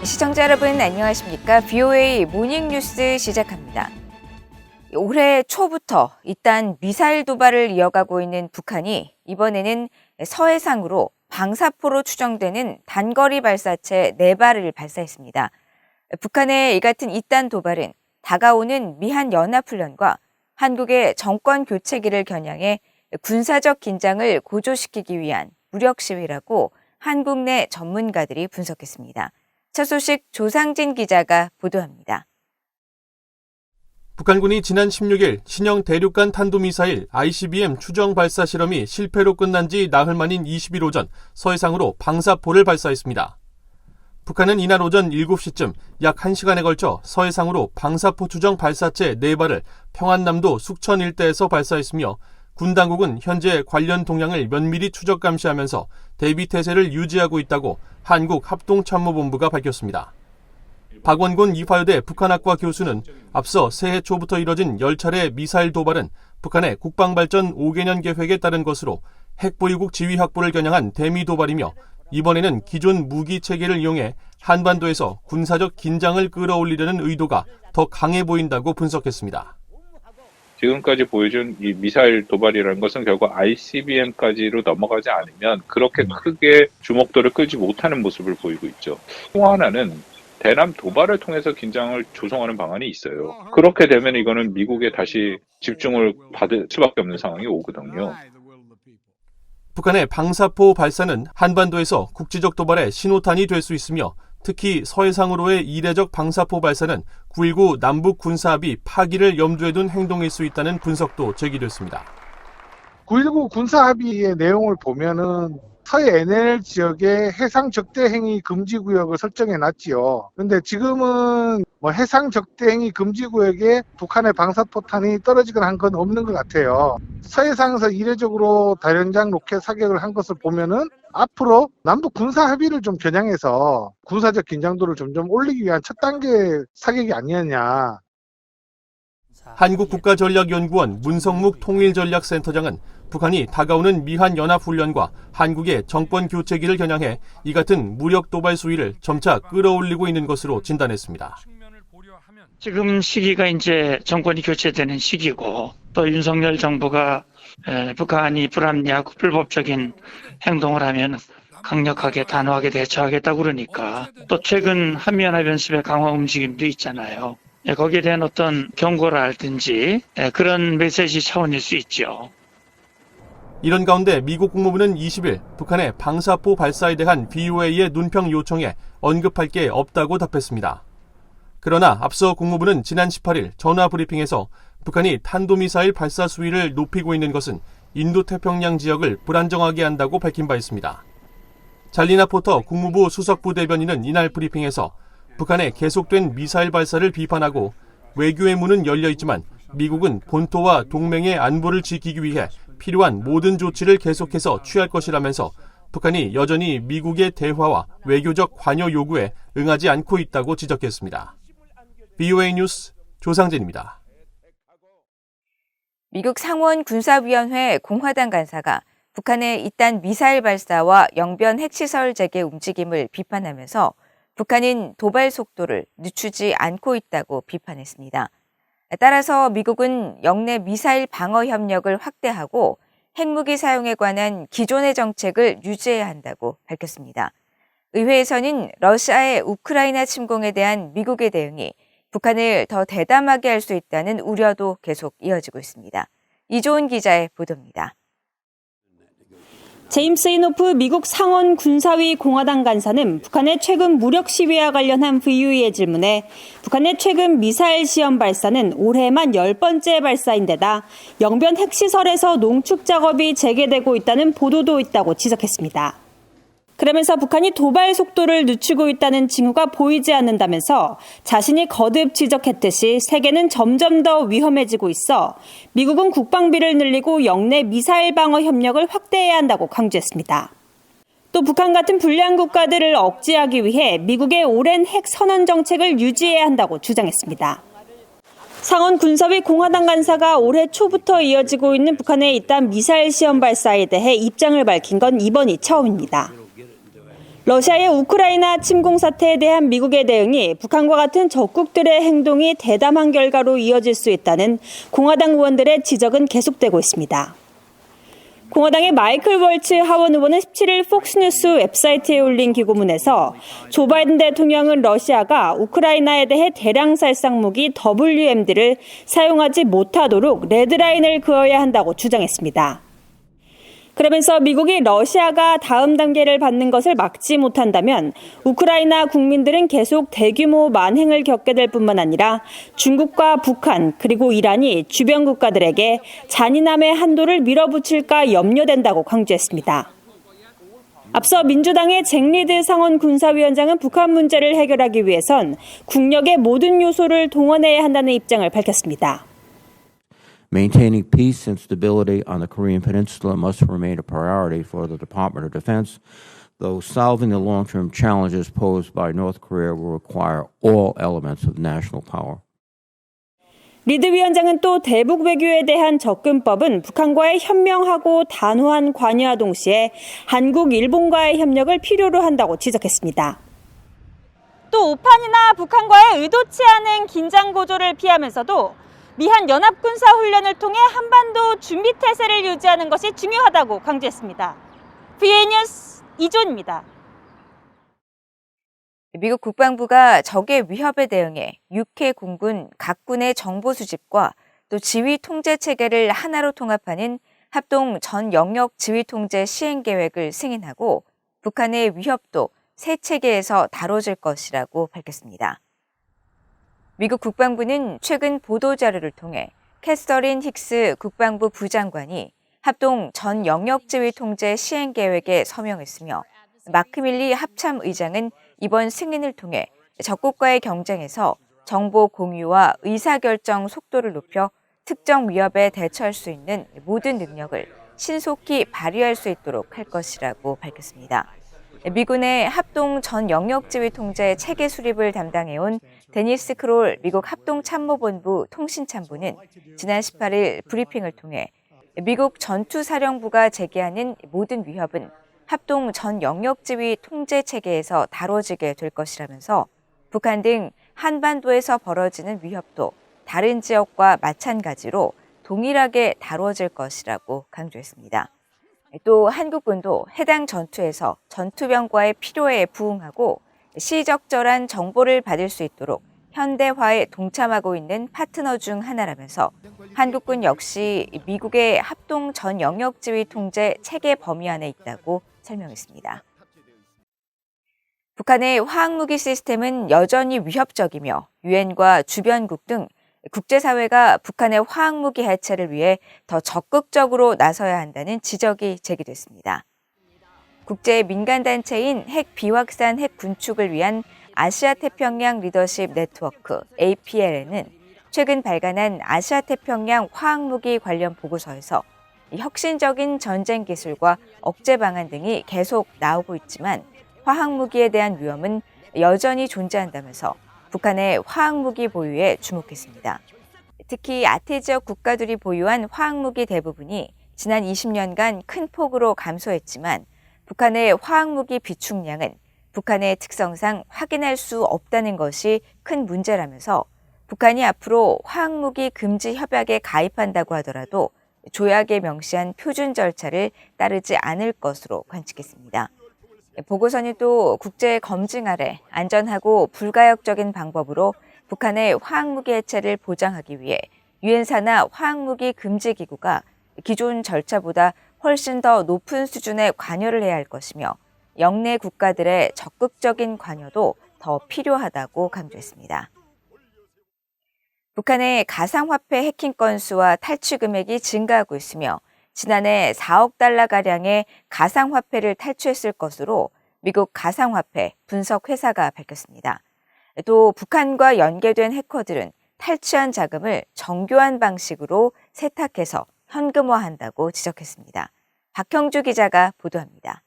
시청자 여러분 안녕하십니까? VOA 모닝뉴스 시작합니다. 올해 초부터 잇단 미사일 도발을 이어가고 있는 북한이 이번에는 서해상으로 방사포로 추정되는 단거리 발사체 4발을 발사했습니다. 북한의 이 같은 잇단 도발은 다가오는 미한 연합훈련과 한국의 정권 교체기를 겨냥해 군사적 긴장을 고조시키기 위한 무력 시위라고 한국 내 전문가들이 분석했습니다. 첫 소식 조상진 기자가 보도합니다. 북한군이 지난 16일 신형 대륙간 탄도미사일 ICBM 추정 발사 실험이 실패로 끝난 지 나흘 만인 20일 오전 서해상으로 방사포를 발사했습니다. 북한은 이날 오전 7시쯤 약 1시간에 걸쳐 서해상으로 방사포 추정 발사체 4발을 평안남도 숙천 일대에서 발사했으며 군 당국은 현재 관련 동향을 면밀히 추적 감시하면서 대비 태세를 유지하고 있다고 한국합동참모본부가 밝혔습니다. 박원곤 이화여대 북한학과 교수는 앞서 새해 초부터 이뤄진 10차례 미사일 도발은 북한의 국방발전 5개년 계획에 따른 것으로 핵보유국 지위 확보를 겨냥한 대미 도발이며 이번에는 기존 무기 체계를 이용해 한반도에서 군사적 긴장을 끌어올리려는 의도가 더 강해 보인다고 분석했습니다. 지금까지 보여준 이 미사일 도발이라는 것은 결국 ICBM까지로 넘어가지 않으면 그렇게 크게 주목도를 끌지 못하는 모습을 보이고 있죠. 또 하나는 대남 도발을 통해서 긴장을 조성하는 방안이 있어요. 그렇게 되면 이거는 미국에 다시 집중을 받을 수밖에 없는 상황이 오거든요. 북한의 방사포 발사는 한반도에서 국지적 도발의 신호탄이 될 수 있으며 특히 서해상으로의 이례적 방사포 발사는 9.19 남북 군사합의 파기를 염두에 둔 행동일 수 있다는 분석도 제기됐습니다. 9.19 군사합의의 내용을 보면은 서해 NL 지역에 해상 적대 행위 금지 구역을 설정해 놨지요. 근데 지금은 해상 적대 행위 금지 구역에 북한의 방사포탄이 떨어지거나 한 건 없는 것 같아요. 서해상에서 이례적으로 다연장 로켓 사격을 한 것을 보면은 앞으로 남북 군사 합의를 좀 겨냥해서 군사적 긴장도를 점점 올리기 위한 첫 단계 사격이 아니었냐. 한국국가전략연구원 문성묵 통일전략센터장은 북한이 다가오는 미한 연합훈련과 한국의 정권 교체기를 겨냥해 이 같은 무력 도발 수위를 점차 끌어올리고 있는 것으로 진단했습니다. 지금 시기가 이제 정권이 교체되는 시기고 또 윤석열 정부가 북한이 불합리하고 불법적인 행동을 하면 강력하게 단호하게 대처하겠다고 그러니까 또 최근 한미연합연습의 강화 움직임도 있잖아요. 거기에 대한 어떤 경고를 할든지 그런 메시지 차원일 수 있죠. 이런 가운데 미국 국무부는 20일 북한의 방사포 발사에 대한 VOA의 논평 요청에 언급할 게 없다고 답했습니다. 그러나 앞서 국무부는 지난 18일 전화 브리핑에서 북한이 탄도미사일 발사 수위를 높이고 있는 것은 인도태평양 지역을 불안정하게 한다고 밝힌 바 있습니다. 잘리나 포터 국무부 수석부 대변인은 이날 브리핑에서 북한의 계속된 미사일 발사를 비판하고 외교의 문은 열려 있지만 미국은 본토와 동맹의 안보를 지키기 위해 필요한 모든 조치를 계속해서 취할 것이라면서 북한이 여전히 미국의 대화와 외교적 관여 요구에 응하지 않고 있다고 지적했습니다. VOA 뉴스 조상진입니다. 미국 상원 군사위원회 공화당 간사가 북한의 잇단 미사일 발사와 영변 핵시설 재개 움직임을 비판하면서 북한은 도발 속도를 늦추지 않고 있다고 비판했습니다. 따라서 미국은 영내 미사일 방어 협력을 확대하고 핵무기 사용에 관한 기존의 정책을 유지해야 한다고 밝혔습니다. 의회에서는 러시아의 우크라이나 침공에 대한 미국의 대응이 북한을 더 대담하게 할 수 있다는 우려도 계속 이어지고 있습니다. 이조은 기자의 보도입니다. 제임스 이노프 미국 상원 군사위 공화당 간사는 북한의 최근 무력 시위와 관련한 VOA의 질문에 북한의 최근 미사일 시험 발사는 올해만 10번째 발사인 데다 영변 핵시설에서 농축 작업이 재개되고 있다는 보도도 있다고 지적했습니다. 그러면서 북한이 도발 속도를 늦추고 있다는 징후가 보이지 않는다면서 자신이 거듭 지적했듯이 세계는 점점 더 위험해지고 있어 미국은 국방비를 늘리고 영내 미사일 방어 협력을 확대해야 한다고 강조했습니다. 또 북한 같은 불량 국가들을 억제하기 위해 미국의 오랜 핵 선언 정책을 유지해야 한다고 주장했습니다. 상원 군사위 공화당 간사가 올해 초부터 이어지고 있는 북한의 잇단 미사일 시험 발사에 대해 입장을 밝힌 건 이번이 처음입니다. 러시아의 우크라이나 침공 사태에 대한 미국의 대응이 북한과 같은 적국들의 행동이 대담한 결과로 이어질 수 있다는 공화당 의원들의 지적은 계속되고 있습니다. 공화당의 마이클 월츠 하원 의원은 17일 폭스뉴스 웹사이트에 올린 기고문에서 조 바이든 대통령은 러시아가 우크라이나에 대해 대량 살상 무기 WMD를 사용하지 못하도록 레드라인을 그어야 한다고 주장했습니다. 그러면서 미국이 러시아가 다음 단계를 받는 것을 막지 못한다면 우크라이나 국민들은 계속 대규모 만행을 겪게 될 뿐만 아니라 중국과 북한 그리고 이란이 주변 국가들에게 잔인함의 한도를 밀어붙일까 염려된다고 강조했습니다. 앞서 민주당의 잭 리드 상원 군사위원장은 북한 문제를 해결하기 위해선 국력의 모든 요소를 동원해야 한다는 입장을 밝혔습니다. Maintaining peace and stability on the Korean Peninsula must remain a priority for the Department of Defense, though solving the long-term challenges posed by North Korea will require all elements of national power. 리드 위원장은 또 대북 외교에 대한 접근법은 북한과의 현명하고 단호한 관여와 동시에 한국, 일본과의 협력을 필요로 한다고 지적했습니다. 또 오판이나 북한과의 의도치 않은 긴장 고조를 피하면서도 미한 연합군사훈련을 통해 한반도 준비태세를 유지하는 것이 중요하다고 강조했습니다. VOA 뉴스 이존입니다. 미국 국방부가 적의 위협에 대응해 6회 공군 각군의 정보 수집과 또 지휘 통제 체계를 하나로 통합하는 합동 전 영역 지휘 통제 시행 계획을 승인하고 북한의 위협도 새 체계에서 다뤄질 것이라고 밝혔습니다. 미국 국방부는 최근 보도자료를 통해 캐서린 힉스 국방부 부장관이 합동 전 영역 지휘 통제 시행 계획에 서명했으며 마크 밀리 합참 의장은 이번 승인을 통해 적국과의 경쟁에서 정보 공유와 의사결정 속도를 높여 특정 위협에 대처할 수 있는 모든 능력을 신속히 발휘할 수 있도록 할 것이라고 밝혔습니다. 미군의 합동 전 영역 지휘 통제 체계 수립을 담당해온 데니스 크롤 미국 합동참모본부 통신참모는 지난 18일 브리핑을 통해 미국 전투사령부가 제기하는 모든 위협은 합동 전 영역 지휘 통제 체계에서 다뤄지게 될 것이라면서 북한 등 한반도에서 벌어지는 위협도 다른 지역과 마찬가지로 동일하게 다뤄질 것이라고 강조했습니다. 또 한국군도 해당 전투에서 전투병과의 필요에 부응하고 시적절한 정보를 받을 수 있도록 현대화에 동참하고 있는 파트너 중 하나라면서 한국군 역시 미국의 합동 전 영역 지휘 통제 체계 범위 안에 있다고 설명했습니다. 북한의 화학무기 시스템은 여전히 위협적이며 유엔과 주변국 등 국제사회가 북한의 화학무기 해체를 위해 더 적극적으로 나서야 한다는 지적이 제기됐습니다. 국제 민간단체인 핵 비확산 핵 군축을 위한 아시아태평양 리더십 네트워크 APLN은 최근 발간한 아시아태평양 화학무기 관련 보고서에서 혁신적인 전쟁 기술과 억제 방안 등이 계속 나오고 있지만 화학무기에 대한 위험은 여전히 존재한다면서 북한의 화학무기 보유에 주목했습니다. 특히 아태 지역 국가들이 보유한 화학무기 대부분이 지난 20년간 큰 폭으로 감소했지만 북한의 화학무기 비축량은 북한의 특성상 확인할 수 없다는 것이 큰 문제라면서 북한이 앞으로 화학무기 금지 협약에 가입한다고 하더라도 조약에 명시한 표준 절차를 따르지 않을 것으로 관측했습니다. 보고서는 또 국제 검증 아래 안전하고 불가역적인 방법으로 북한의 화학무기 해체를 보장하기 위해 유엔사나 화학무기 금지 기구가 기존 절차보다 훨씬 더 높은 수준의 관여를 해야 할 것이며 영내 국가들의 적극적인 관여도 더 필요하다고 강조했습니다. 북한의 가상화폐 해킹 건수와 탈취 금액이 증가하고 있으며 지난해 4억 달러가량의 가상화폐를 탈취했을 것으로 미국 가상화폐 분석 회사가 밝혔습니다. 또 북한과 연계된 해커들은 탈취한 자금을 정교한 방식으로 세탁해서 현금화한다고 지적했습니다. 박형주 기자가 보도합니다.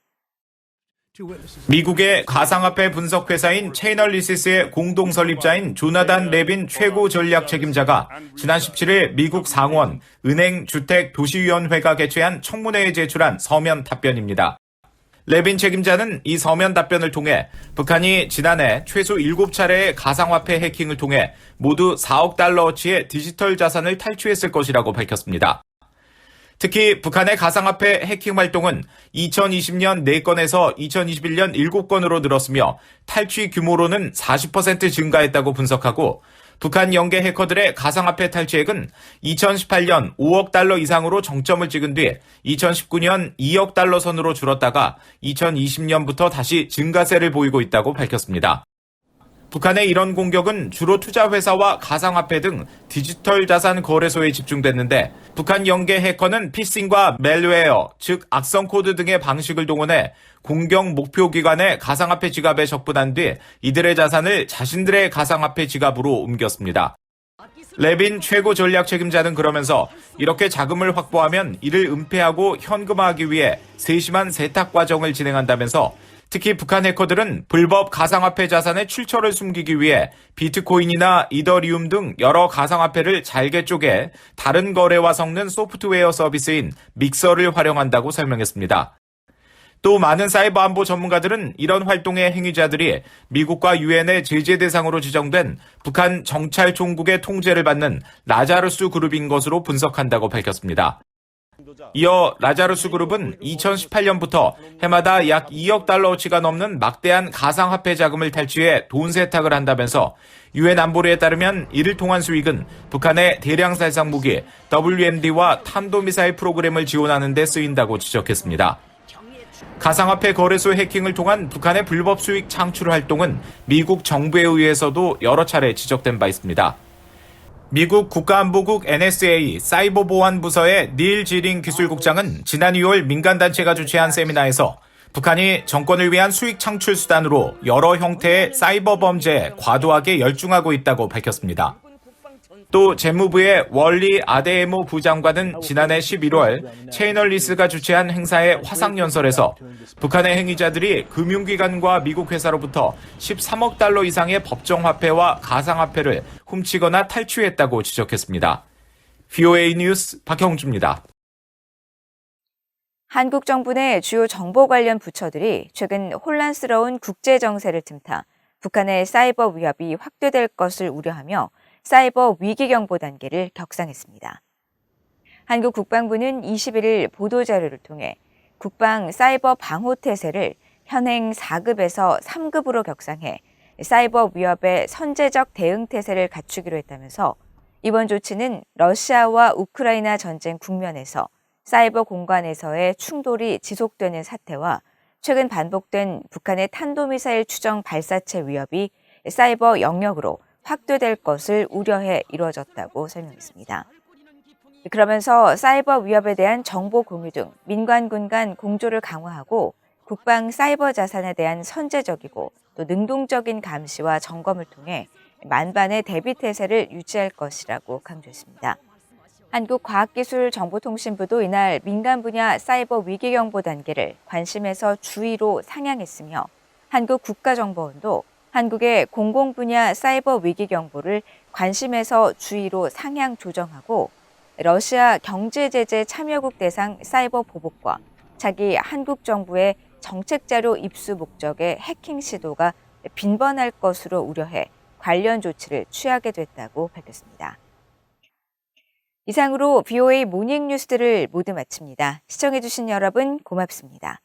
미국의 가상화폐 분석 회사인 체이널리시스의 공동 설립자인 조나단 레빈 최고 전략 책임자가 지난 17일 미국 상원 은행 주택 도시위원회가 개최한 청문회에 제출한 서면 답변입니다. 레빈 책임자는 이 서면 답변을 통해 북한이 지난해 최소 7차례의 가상화폐 해킹을 통해 모두 4억 달러어치의 디지털 자산을 탈취했을 것이라고 밝혔습니다. 특히 북한의 가상화폐 해킹 활동은 2020년 4건에서 2021년 7건으로 늘었으며 탈취 규모로는 40% 증가했다고 분석하고 북한 연계 해커들의 가상화폐 탈취액은 2018년 5억 달러 이상으로 정점을 찍은 뒤 2019년 2억 달러 선으로 줄었다가 2020년부터 다시 증가세를 보이고 있다고 밝혔습니다. 북한의 이런 공격은 주로 투자회사와 가상화폐 등 디지털 자산 거래소에 집중됐는데 북한 연계 해커는 피싱과 멜웨어, 즉 악성 코드 등의 방식을 동원해 공격 목표 기관의 가상화폐 지갑에 적분한 뒤 이들의 자산을 자신들의 가상화폐 지갑으로 옮겼습니다. 레빈 최고 전략 책임자는 그러면서 이렇게 자금을 확보하면 이를 은폐하고 현금화하기 위해 세심한 세탁 과정을 진행한다면서 특히 북한 해커들은 불법 가상화폐 자산의 출처를 숨기기 위해 비트코인이나 이더리움 등 여러 가상화폐를 잘게 쪼개 다른 거래와 섞는 소프트웨어 서비스인 믹서를 활용한다고 설명했습니다. 또 많은 사이버 안보 전문가들은 이런 활동의 행위자들이 미국과 유엔의 제재 대상으로 지정된 북한 정찰 총국의 통제를 받는 라자루스 그룹인 것으로 분석한다고 밝혔습니다. 이어 라자루스 그룹은 2018년부터 해마다 약 2억 달러어치가 넘는 막대한 가상화폐 자금을 탈취해 돈 세탁을 한다면서 유엔 안보리에 따르면 이를 통한 수익은 북한의 대량 살상 무기 WMD와 탄도미사일 프로그램을 지원하는 데 쓰인다고 지적했습니다. 가상화폐 거래소 해킹을 통한 북한의 불법 수익 창출 활동은 미국 정부에 의해서도 여러 차례 지적된 바 있습니다. 미국 국가안보국 NSA 사이버보안부서의 닐 지링 기술국장은 지난 2월 민간단체가 주최한 세미나에서 북한이 정권을 위한 수익 창출 수단으로 여러 형태의 사이버 범죄에 과도하게 열중하고 있다고 밝혔습니다. 또 재무부의 월리 아데에모 부장관은 지난해 11월 체이널리스가 주최한 행사의 화상연설에서 북한의 행위자들이 금융기관과 미국 회사로부터 13억 달러 이상의 법정화폐와 가상화폐를 훔치거나 탈취했다고 지적했습니다. VOA 뉴스 박형주입니다. 한국 정부 내 주요 정보 관련 부처들이 최근 혼란스러운 국제 정세를 틈타 북한의 사이버 위협이 확대될 것을 우려하며 사이버 위기경보 단계를 격상했습니다. 한국 국방부는 21일 보도자료를 통해 국방 사이버 방호 태세를 현행 4급에서 3급으로 격상해 사이버 위협의 선제적 대응 태세를 갖추기로 했다면서 이번 조치는 러시아와 우크라이나 전쟁 국면에서 사이버 공간에서의 충돌이 지속되는 사태와 최근 반복된 북한의 탄도미사일 추정 발사체 위협이 사이버 영역으로 확대될 것을 우려해 이루어졌다고 설명했습니다. 그러면서 사이버 위협에 대한 정보 공유 등 민관군 간 공조를 강화하고 국방 사이버 자산에 대한 선제적이고 또 능동적인 감시와 점검을 통해 만반의 대비 태세를 유지할 것이라고 강조했습니다. 한국과학기술정보통신부도 이날 민간 분야 사이버 위기경보 단계를 관심에서 주의로 상향했으며 한국국가정보원도 한국의 공공분야 사이버 위기경보를 관심에서 주의로 상향 조정하고 러시아 경제제재 참여국 대상 사이버 보복과 차기 한국 정부의 정책자료 입수 목적의 해킹 시도가 빈번할 것으로 우려해 관련 조치를 취하게 됐다고 밝혔습니다. 이상으로 VOA 모닝 뉴스들을 모두 마칩니다. 시청해주신 여러분 고맙습니다.